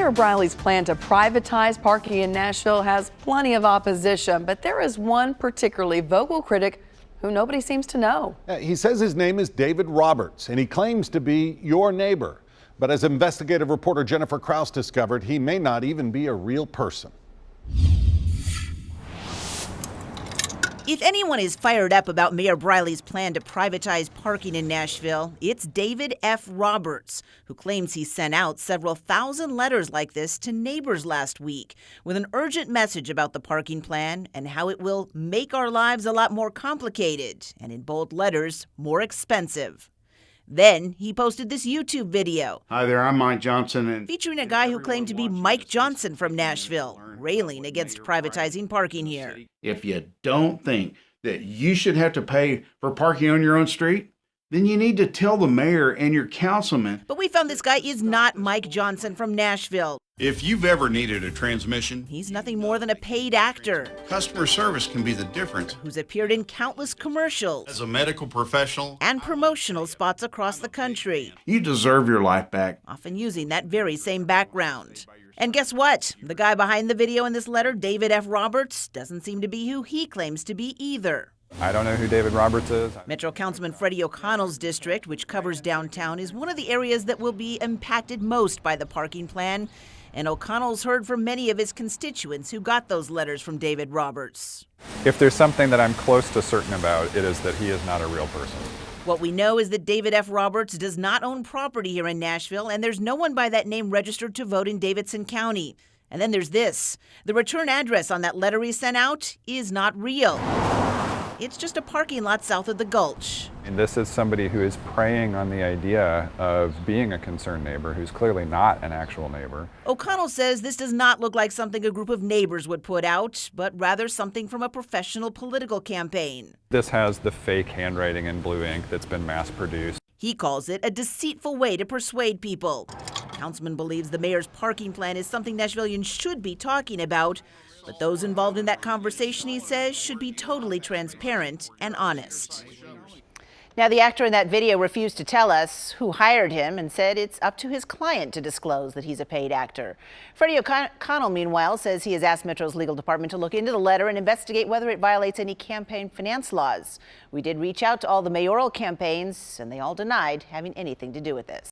Mayor Briley's plan to privatize parking in Nashville has plenty of opposition, but there is one particularly vocal critic who nobody seems to know. He says his name is David Roberts, and he claims to be your neighbor. But as investigative reporter Jennifer Kraus discovered, he may not even be a real person. If anyone is fired up about Mayor Briley's plan to privatize parking in Nashville, it's David F. Roberts, who claims he sent out several thousand letters like this to neighbors last week with an urgent message about the parking plan and how it will make our lives a lot more complicated and, in bold letters, more expensive. Then he posted this YouTube video. Hi there, I'm Mike Johnson. And featuring a guy who claimed to be Mike Johnson from Nashville, railing against privatizing parking here. If you don't think that you should have to pay for parking on your own street, then you need to tell the mayor and your councilman. But we found this guy is not Mike Johnson from Nashville. If you've ever needed a transmission, he's nothing more than a paid actor. Customer service can be the difference. Who's appeared in countless commercials. As a medical professional. And promotional spots across the country. You deserve your life back. Often using that very same background. And guess what? The guy behind the video in this letter, David F. Roberts, doesn't seem to be who he claims to be either. I don't know who David Roberts is. Metro Councilman Freddie O'Connell's district, which covers downtown, is one of the areas that will be impacted most by the parking plan. And O'Connell's heard from many of his constituents who got those letters from David Roberts. If there's something that I'm close to certain about, it is that he is not a real person. What we know is that David F. Roberts does not own property here in Nashville, and there's no one by that name registered to vote in Davidson County. And then there's this. The return address on that letter he sent out is not real. It's just a parking lot south of the Gulch. And this is somebody who is preying on the idea of being a concerned neighbor who's clearly not an actual neighbor. O'Connell says this does not look like something a group of neighbors would put out, but rather something from a professional political campaign. This has the fake handwriting in blue ink that's been mass produced. He calls it a deceitful way to persuade people. The councilman believes the mayor's parking plan is something Nashvillians should be talking about, but those involved in that conversation, he says, should be totally transparent and honest. Now, the actor in that video refused to tell us who hired him and said it's up to his client to disclose that he's a paid actor. Freddie O'Connell, meanwhile, says he has asked Metro's legal department to look into the letter and investigate whether it violates any campaign finance laws. We did reach out to all the mayoral campaigns, and they all denied having anything to do with this.